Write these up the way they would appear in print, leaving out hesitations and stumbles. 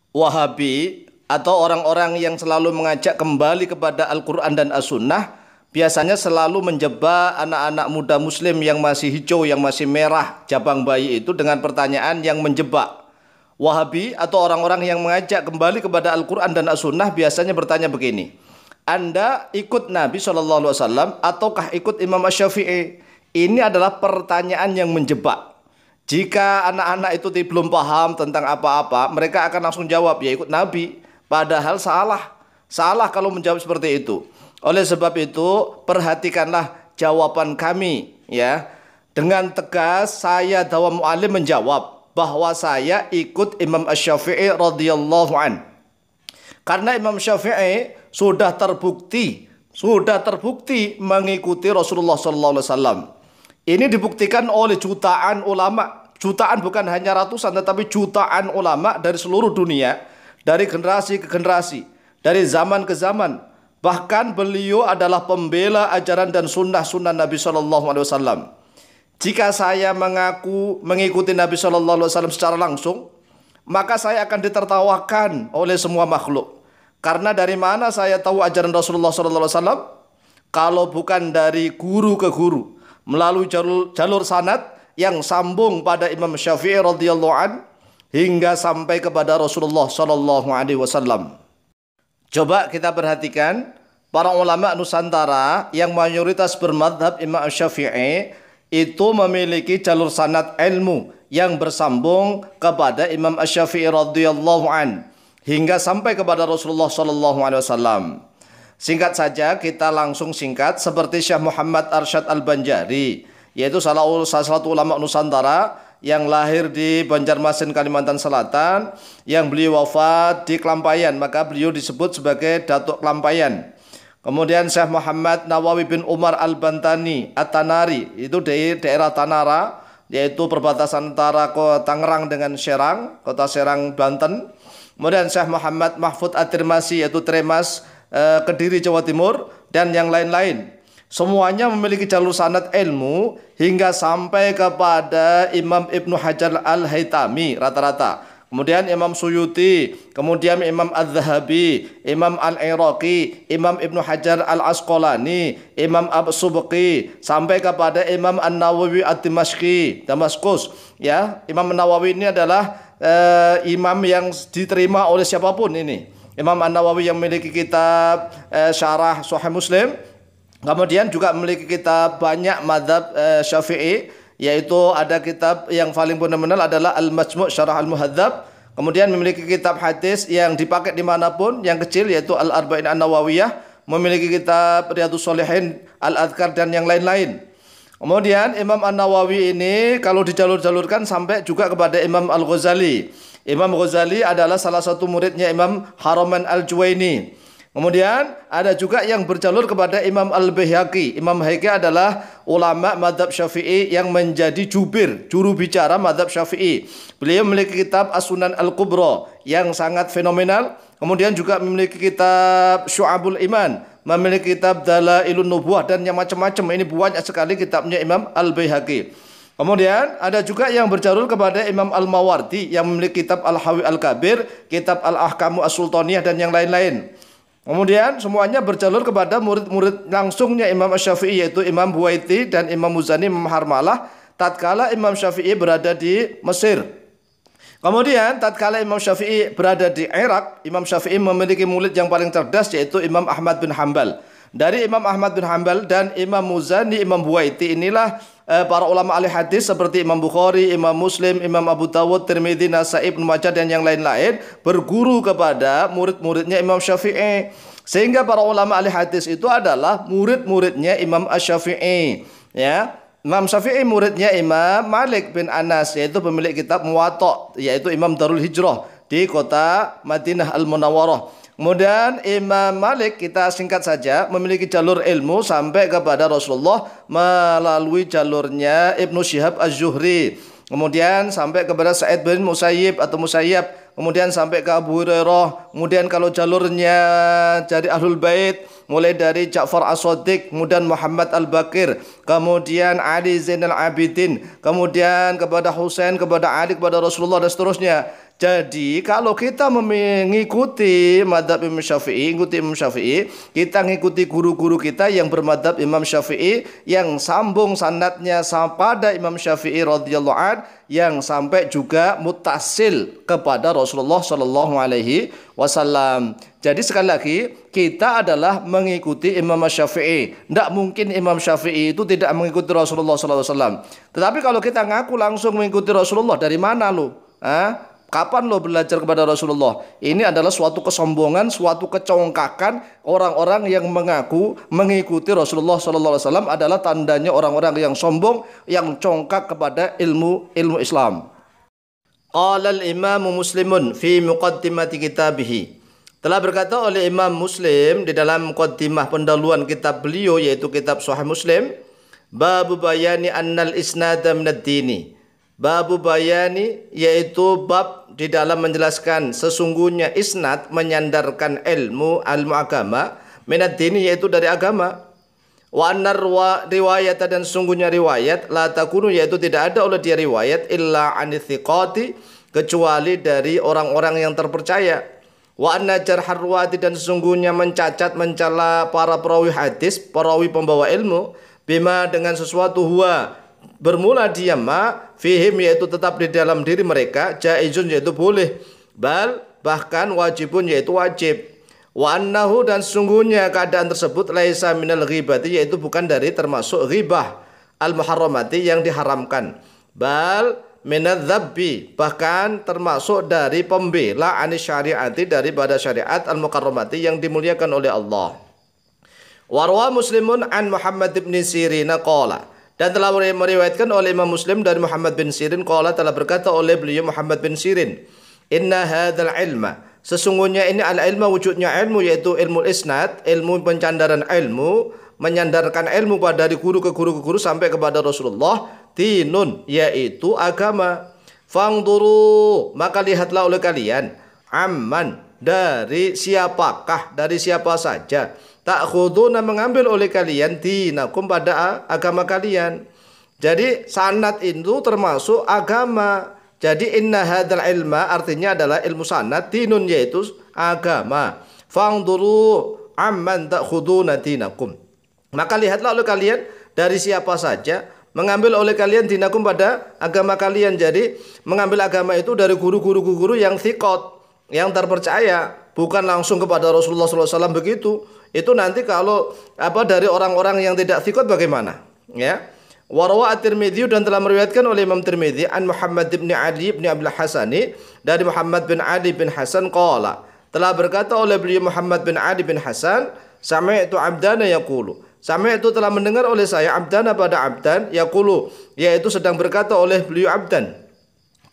Wahabi atau orang-orang yang selalu mengajak kembali kepada Al-Quran dan As-Sunnah biasanya selalu menjebak anak-anak muda muslim yang masih hijau, yang masih merah jabang bayi itu dengan pertanyaan yang menjebak. Wahabi atau orang-orang yang mengajak kembali kepada Al-Quran dan As-Sunnah biasanya bertanya begini, Anda ikut Nabi SAW ataukah ikut Imam Asy-Syafi'i? Ini adalah pertanyaan yang menjebak. Jika anak-anak itu belum paham tentang apa-apa, mereka akan langsung jawab, ya ikut Nabi. Padahal salah. Salah kalau menjawab seperti itu. Oleh sebab itu, perhatikanlah jawaban kami, ya. Dengan tegas saya Dawa Mu'alim menjawab bahwa saya ikut Imam Asy-Syafi'i radhiyallahu an. Karena Imam Syafi'i sudah terbukti mengikuti Rasulullah sallallahu alaihi wasallam. Ini dibuktikan oleh jutaan ulama, jutaan bukan hanya ratusan tetapi jutaan ulama dari seluruh dunia, dari generasi ke generasi, dari zaman ke zaman. Bahkan beliau adalah pembela ajaran dan sunnah-sunnah Nabi Shallallahu Alaihi Wasallam. Jika saya mengaku mengikuti Nabi Shallallahu Alaihi Wasallam secara langsung, maka saya akan ditertawakan oleh semua makhluk. Karena dari mana saya tahu ajaran Rasulullah Shallallahu Alaihi Wasallam? Kalau bukan dari guru ke guru, melalui jalur sanad yang sambung pada Imam Syafi'i radhiyallahu an hingga sampai kepada Rasulullah sallallahu alaihi wasallam. Coba kita perhatikan para ulama Nusantara yang mayoritas bermadhab Imam Syafi'i itu memiliki jalur sanad ilmu yang bersambung kepada Imam Syafi'i radhiyallahu an hingga sampai kepada Rasulullah sallallahu alaihi wasallam. Singkat saja, kita langsung singkat seperti Syekh Muhammad Arsyad Al-Banjari, yaitu salah satu ulama Nusantara yang lahir di Banjarmasin, Kalimantan Selatan, yang beliau wafat di Klampayan, maka beliau disebut sebagai Datuk Klampayan. Kemudian Syekh Muhammad Nawawi bin Umar Al-Bantani At-Tanari, itu di daerah Tanara, yaitu perbatasan antara kota Tangerang dengan Serang, kota Serang, Banten. Kemudian Syekh Muhammad Mahfud At-Tirmasi, yaitu Tremas, Kediri, Jawa Timur, dan yang lain-lain. Semuanya memiliki jalur sanad ilmu hingga sampai kepada Imam Ibnu Hajar Al-Haytami rata-rata. Kemudian Imam Suyuti, kemudian Imam Az-Zahabi, Imam Al-Iraqi, Imam Ibnu Hajar Al-Asqalani, Imam As-Subki, sampai kepada Imam An-Nawawi Ad-Dimashqi, Damaskus. Ya, Imam An-Nawawi ini adalah imam yang diterima oleh siapapun ini. Imam An-Nawawi yang memiliki kitab syarah Sahih Muslim, kemudian juga memiliki kitab banyak madhab Syafi'i, yaitu ada kitab yang paling fundamental adalah Al-Majmu' Syarah Al-Muhadzab, kemudian memiliki kitab hadis yang dipakai dimanapun, yang kecil yaitu Al-Arba'in An-Nawawiyah, memiliki kitab Riyadhus Shalihin, Al-Adhkar, dan yang lain-lain. Kemudian Imam An-Nawawi ini kalau dijalur-jalurkan sampai juga kepada Imam Al-Ghazali. Imam Ghazali adalah salah satu muridnya Imam Haramain Al-Juwaini. Kemudian ada juga yang berjalur kepada Imam Al-Baihaqi. Imam Baihaqi adalah ulama madhab Syafi'i yang menjadi juru bicara madhab Syafi'i. Beliau memiliki kitab As-Sunan Al-Kubra yang sangat fenomenal. Kemudian juga memiliki kitab Syu'abul Iman, memiliki kitab Dalailun Nubuwah, dan yang macam-macam. Ini banyak sekali kitabnya Imam Al-Baihaqi. Kemudian ada juga yang berjalur kepada Imam Al-Mawardi yang memiliki kitab Al-Hawi Al-Kabir, kitab Al-Ahkamu As-Sultaniyah, dan yang lain-lain. Kemudian semuanya berjalur kepada murid-murid langsungnya Imam Syafi'i, yaitu Imam Buwaiti dan Imam Muzani, Imam Harmalah, tatkala Imam Syafi'i berada di Mesir. Kemudian tatkala Imam Syafi'i berada di Irak, Imam Syafi'i memiliki murid yang paling cerdas, yaitu Imam Ahmad bin Hanbal. Dari Imam Ahmad bin Hanbal dan Imam Muzani, Imam Buwaiti, inilah para ulama ahli hadis seperti Imam Bukhari, Imam Muslim, Imam Abu Dawud, Tirmidzi, Nasa'i, Ibnu Majah, dan yang lain-lain berguru kepada murid-muridnya Imam Syafi'i. Sehingga para ulama ahli hadis itu adalah murid-muridnya Imam Asy-Syafi'i. Ya, Imam Syafi'i muridnya Imam Malik bin Anas, yaitu pemilik kitab Muwatta, yaitu Imam Darul Hijrah di kota Madinah Al-Munawwarah. Kemudian Imam Malik, kita singkat saja, memiliki jalur ilmu sampai kepada Rasulullah melalui jalurnya Ibnu Syihab Az-Zuhri. Kemudian sampai kepada Sa'id bin Musayyib atau Musayyab. Kemudian sampai ke Abu Hurairah. Kemudian kalau jalurnya dari Ahlul Bait, mulai dari Ja'far As-Shadiq, kemudian Muhammad Al-Bakir, kemudian Ali Zainal Abidin, kemudian kepada Husain, kepada Ali, kepada Rasulullah, dan seterusnya. Jadi kalau kita mengikuti madhab Imam Syafi'i, kita mengikuti guru-guru kita yang bermadhab Imam Syafi'i, yang sambung sanadnya pada Imam Syafi'i radhiyallahu an, yang sampai juga muttasil kepada Rasulullah Shallallahu Alaihi Wasallam. Jadi sekali lagi kita adalah mengikuti Imam Syafi'i. Tidak mungkin Imam Syafi'i itu tidak mengikuti Rasulullah Shallallahu Alaihi Wasallam. Tetapi kalau kita ngaku langsung mengikuti Rasulullah, dari mana lu? Kapan lo belajar kepada Rasulullah? Ini adalah suatu kesombongan, suatu kecongkakan. Orang-orang yang mengaku mengikuti Rasulullah SAW adalah tandanya orang-orang yang sombong, yang congkak kepada ilmu Islam. Qala al-Imam Muslimun fi muqaddimati kitabihi. Telah berkata oleh Imam Muslim di dalam muqaddimah pendahuluan kitab beliau, yaitu kitab Sahih Muslim, babu bayani annal isnada minad dini. Babu bayani, yaitu bab di dalam menjelaskan sesungguhnya isnad menyandarkan ilmu agama, minad dini, yaitu dari agama. Wa annar riwayat, dan sesungguhnya riwayat, la takunu, yaitu tidak ada oleh dia riwayat, illa anithiqati, kecuali dari orang-orang yang terpercaya. Wa anna jarhar ruwati, dan sesungguhnya mencacat mencela para perawi hadis, perawi pembawa ilmu, bima, dengan sesuatu huwa bermula dia fihim, yaitu tetap di dalam diri mereka, jaizun, yaitu boleh, bahkan wajibun, yaitu wajib. Wa annahu, dan sesungguhnya keadaan tersebut, laisa minal ghibati, yaitu bukan dari termasuk ghibah al muharramati, yang diharamkan, minadz dzabbi, bahkan termasuk dari pembela anis syariati, daripada syariat al mukarramati, yang dimuliakan oleh Allah. Warwa Muslimun an Muhammad bin Sirin qala, dan telah meriwayatkan oleh Imam Muslim dari Muhammad bin Sirin, qala, telah berkata oleh beliau Muhammad bin Sirin, inna hadzal ilma, sesungguhnya ini al-ilma, wujudnya ilmu, yaitu ilmu isnad, ilmu pencandaran ilmu, menyandarkan ilmu pada dari guru ke guru sampai kepada Rasulullah, dinun, yaitu agama. Fangduru, maka lihatlah oleh kalian, amman, dari siapakah, dari siapa saja, ta'khuduna, mengambil oleh kalian, dinakum, pada agama kalian. Jadi sanad itu termasuk agama. Jadi inna hadzal ilma artinya adalah ilmu sanad, dinun, yaitu agama. Fangduru amman ta'khuduna dinakum, maka lihatlah oleh kalian dari siapa saja mengambil oleh kalian dinakum, pada agama kalian. Jadi mengambil agama itu dari guru-guru yang thiqat, yang terpercaya, bukan langsung kepada Rasulullah SAW begitu. Itu nanti kalau dari orang-orang yang tidak thiqat bagaimana? Ya. Warwa at-Tirmidzi, dan telah meriwayatkan oleh Imam Tirmidzi an Muhammad bin Ali bin Abdul Hasani, dari Muhammad bin Ali bin Hasan qala, telah berkata oleh beliau Muhammad bin Ali bin Hasan, sami'tu abdana yaqulu, sami'tu, telah mendengar oleh saya, abdana, pada abdan, yaqulu, yaitu sedang berkata oleh beliau abdan.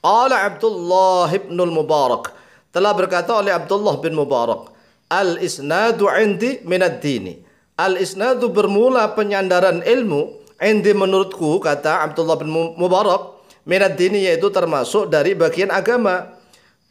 Qala Abdullah bin Mubarak, telah berkata oleh Abdullah bin Mubarak, al-isnadu indi minad dini, al-isnadu bermula penyandaran ilmu, indi, menurutku, kata Abdullah bin Mubarak, minad dini, yaitu termasuk dari bagian agama.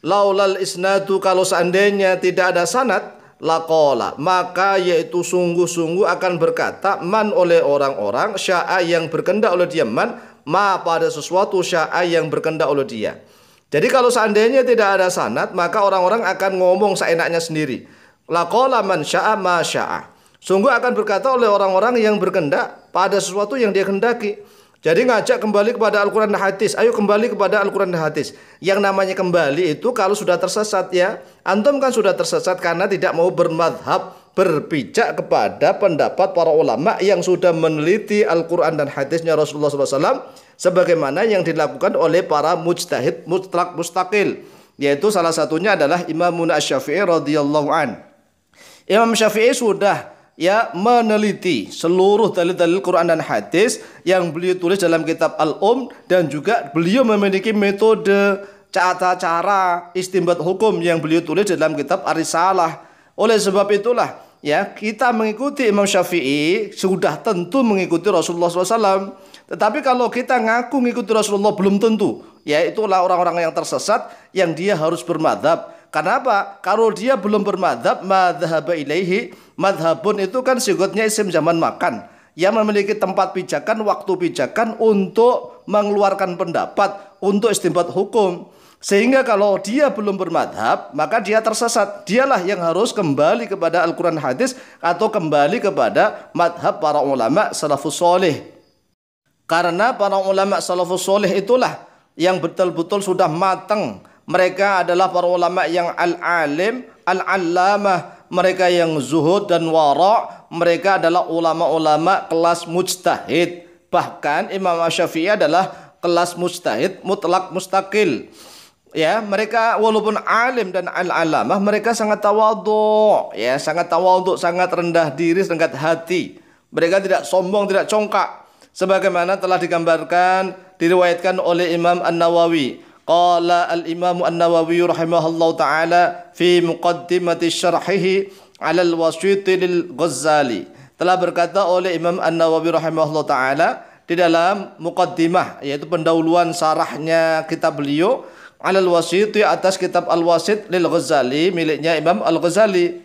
Laulal isnadu, kalau seandainya tidak ada sanad, laqala, maka yaitu sungguh-sungguh akan berkata, man, oleh orang-orang, sya'a, yang berkehendak oleh dia, man, ma, pada sesuatu, sya'a, yang berkehendak oleh dia. Jadi kalau seandainya tidak ada sanad, maka orang-orang akan ngomong seenaknya sendiri. Laqala man sya'a ma sya'a, sungguh akan berkata oleh orang-orang yang berkehendak pada sesuatu yang dia kehendaki. Jadi ngajak kembali kepada Al-Quran dan hadis. Ayo kembali kepada Al-Quran dan hadis. Yang namanya kembali itu kalau sudah tersesat, ya. Antum kan sudah tersesat karena tidak mau bermadhab, berpijak kepada pendapat para ulama yang sudah meneliti Al-Quran dan hadisnya Rasulullah SAW, sebagaimana yang dilakukan oleh para mujtahid mutlak mustaqil, yaitu salah satunya adalah Imam Asy-Syafi'i radhiyallahu an. Imam Syafi'i sudah meneliti seluruh dalil-dalil Quran dan hadis yang beliau tulis dalam kitab Al-Um, dan juga beliau memiliki metode cara istinbat hukum yang beliau tulis dalam kitab Ar-Risalah. Oleh sebab itulah kita mengikuti Imam Syafi'i sudah tentu mengikuti Rasulullah SAW. Tetapi kalau kita ngaku mengikuti Rasulullah belum tentu. Itulah orang-orang yang tersesat, yang dia harus bermadhab. Kenapa? Kalau dia belum bermadhab, madhaba ilaihi, madhabun itu kan sigotnya isim zaman makan, yang memiliki tempat pijakan, waktu pijakan untuk mengeluarkan pendapat, untuk istinbat hukum. Sehingga kalau dia belum bermadhab, maka dia tersesat. Dialah yang harus kembali kepada Al-Quran hadis atau kembali kepada madhab para ulama salafus soleh. Karena para ulama salafus soleh itulah yang betul-betul sudah matang. Mereka adalah para ulama yang al-alim, al-allamah. Mereka yang zuhud dan wara'. Mereka adalah ulama-ulama kelas mujtahid. Bahkan Imam Asy-Syafi'i adalah kelas mujtahid mutlak mustaqil. Ya, mereka walaupun alim dan al-alamah, mereka sangat tawadhu, ya, sangat tawadhu, sangat rendah diri, rendah hati. Mereka tidak sombong, tidak congkak. Sebagaimana telah digambarkan, diriwayatkan oleh Imam An-Nawawi. Qala al-Imam An-Nawawi rahimahullahu taala fi muqaddimati syarhihi 'ala al-Wasit lil-Ghazali. Telah berkata oleh Imam An-Nawawi rahimahullahu taala di dalam muqaddimah, yaitu pendahuluan sarahnya kitab beliau, Alal Wasiti, atas kitab Al-Wasit lil-Ghazali, miliknya Imam Al-Ghazali.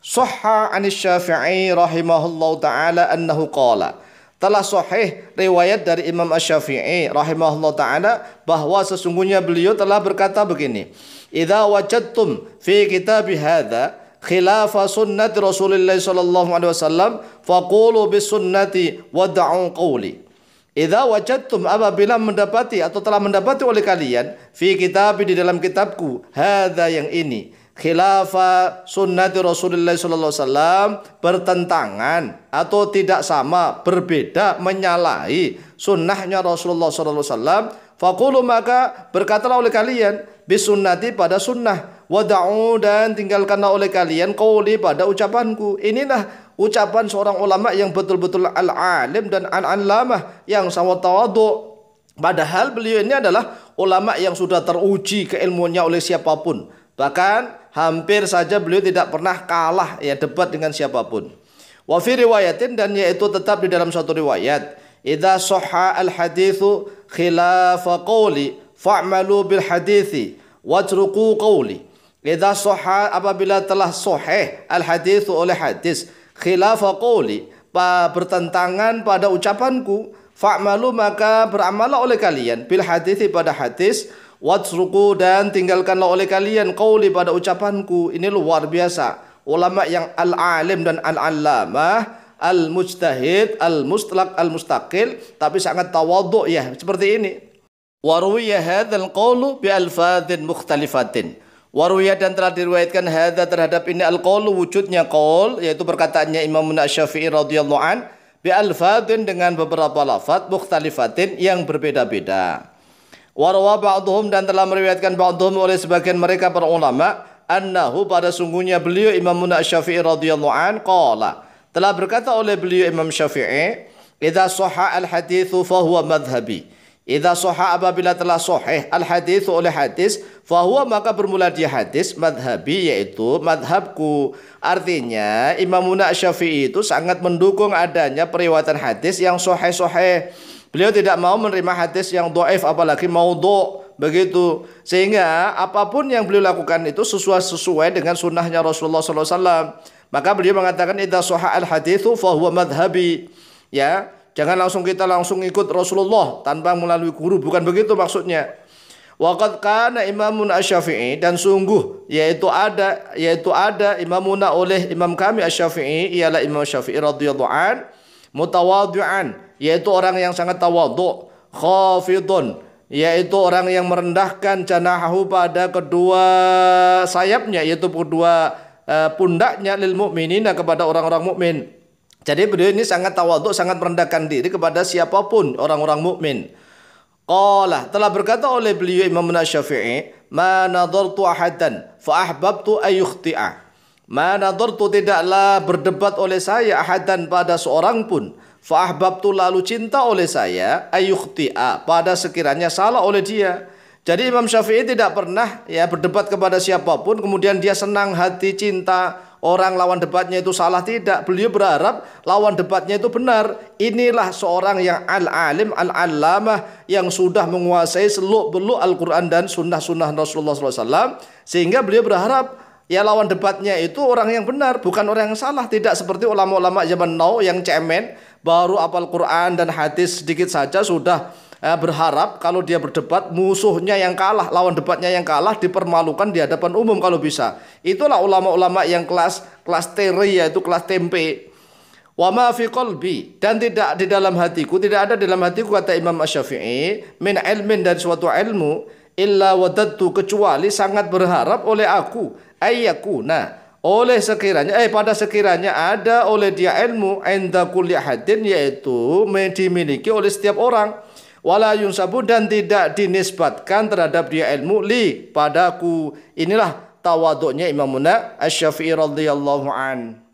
Sahha 'anis Syafi'i rahimahullahu taala annahu qala. Telah sahih riwayat dari Imam Asy-Syafi'i rahimahullahu taala bahwa sesungguhnya beliau telah berkata begini. Idza wajadtum fi kitabi hadza khilafa sunnati Rasulillah sallallahu alaihi wasallam faqulu bis sunnati wad'u qawli. Idza wajadtum, apabila mendapati atau telah mendapati oleh kalian fi kitab, di dalam kitabku, hadza yang ini, khilafa sunnati Rasulullah sallallahu alaihi wasallam, bertentangan atau tidak sama, berbeda, menyalahi sunnahnya Rasulullah sallallahu alaihi wasallam, faqulu, maka berkatalah oleh kalian bisunnati, pada sunnah, wada'u, dan tinggalkanlah oleh kalian qauli, pada ucapanku. Inilah ucapan seorang ulama yang betul-betul al-alim dan al-allamah, yang sangat tawadhu. Padahal beliau ini adalah ulama yang sudah teruji keilmuannya oleh siapapun. Bahkan hampir saja beliau tidak pernah kalah, ya, debat dengan siapapun. Wa fi riwayatin, dan yaitu tetap di dalam suatu riwayat, idza sahha al-haditsu khilafa qawli fa'malu bil hadithi watruku qawli. Idza sahha, apabila telah sahih al-haditsu, oleh hadis, khilafa qawli, bertentangan pada ucapanku, fa'malu, maka beramallah oleh kalian, bil hadithi, pada hadis, watruku, dan tinggalkanlah oleh kalian, qawli, pada ucapanku. Ini luar biasa ulama yang al-alim dan al-allamah, al-mujtahid, al-mustlaq, al-mustaqil, tapi sangat tawadhu, ya, seperti ini. Wa ruwiya hadzal qawlu bi alfadhin mukhtalifatin. Waruya, dan telah diriwayatkan hadza, terhadap ini, al-qaulu, wujudnya qaul, yaitu perkataannya Imam Asy-Syafi'i radhiyallahu an, bi alfadhin, dengan beberapa lafaz, mukhtalifatin, yang berbeda-beda. Warwa ba'dhum, dan telah meriwayatkan ba'dhum, oleh sebagian mereka para ulama, annahu, pada sungguhnya beliau Imam Asy-Syafi'i radhiyallahu an, qala, telah berkata oleh beliau Imam Syafi'i, idza shahha al-haditsu fa huwa madhhabi. Idza sahha, apabila telah sahih al-hadits, oleh hadis, fahuwa, maka bermula dia hadis, madhabi, yaitu madhabku. Artinya Imam Asy-Syafi'i itu sangat mendukung adanya periwayatan hadis yang sahih-sahih. Beliau tidak mau menerima hadis yang dhaif, apalagi maudhu, begitu. Sehingga apapun yang beliau lakukan itu sesuai dengan sunnahnya Rasulullah SAW. Maka beliau mengatakan idza sahha al-haditsu fahuwa madhabi. Ya, jangan kita langsung ikut Rasulullah tanpa melalui guru, bukan begitu maksudnya. Waqad kana Imamun Asy-Syafi'i, dan sungguh yaitu ada imamuna, oleh imam kami Asy-Syafi'i, ialah Imam Syafi'i radhiyallahu an, mutawadhi'an, yaitu orang yang sangat tawadhu, khafidun, yaitu orang yang merendahkan, janahahu, pada kedua sayapnya, yaitu kedua pundaknya, lil mukminina, kepada orang-orang mukmin. Jadi beliau ini sangat tawadhu, sangat merendahkan diri kepada siapapun orang-orang mukmin. Qala, telah berkata oleh beliau Imam Asy-Syafi'i, ma nadartu ahadan fa ahbabtu ay yukhti'a. Ma nadartu, tidaklah berdebat oleh saya, ahadan, pada seorang pun, fa ahbabtu, lalu cinta oleh saya, ay yukhti'a, pada sekiranya salah oleh dia. Jadi Imam Syafi'i tidak pernah, ya, berdebat kepada siapapun kemudian dia senang hati, cinta orang lawan debatnya itu salah, tidak. Beliau berharap lawan debatnya itu benar. Inilah seorang yang al-alim, al-allamah, yang sudah menguasai seluk-beluk Al-Quran dan sunnah-sunnah Rasulullah SAW. Sehingga beliau berharap, ya, lawan debatnya itu orang yang benar, bukan orang yang salah. Tidak seperti ulama-ulama zaman now yang cemen, baru hafal Quran dan hadis sedikit saja sudah berharap kalau dia berdebat musuhnya yang kalah, lawan debatnya yang kalah dipermalukan di hadapan umum kalau bisa. Itulah ulama-ulama yang kelas teri, yaitu kelas tempe. Wa ma fi qalbi, dan tidak di dalam hatiku, tidak ada dalam hatiku, kata Imam Asy-Syafi'i, min ilmin, dari suatu ilmu, illa wadattu, kecuali sangat berharap oleh aku, ayyakuna, oleh sekiranya pada sekiranya ada oleh dia ilmu, inda kulli hadin, yaitu dimiliki oleh setiap orang, wala yunsabu, dan tidak dinisbatkan terhadap dia ilmu, li, padaku. Inilah tawaduknya Imamuna Asy-Syafi'i radhiyallahu an.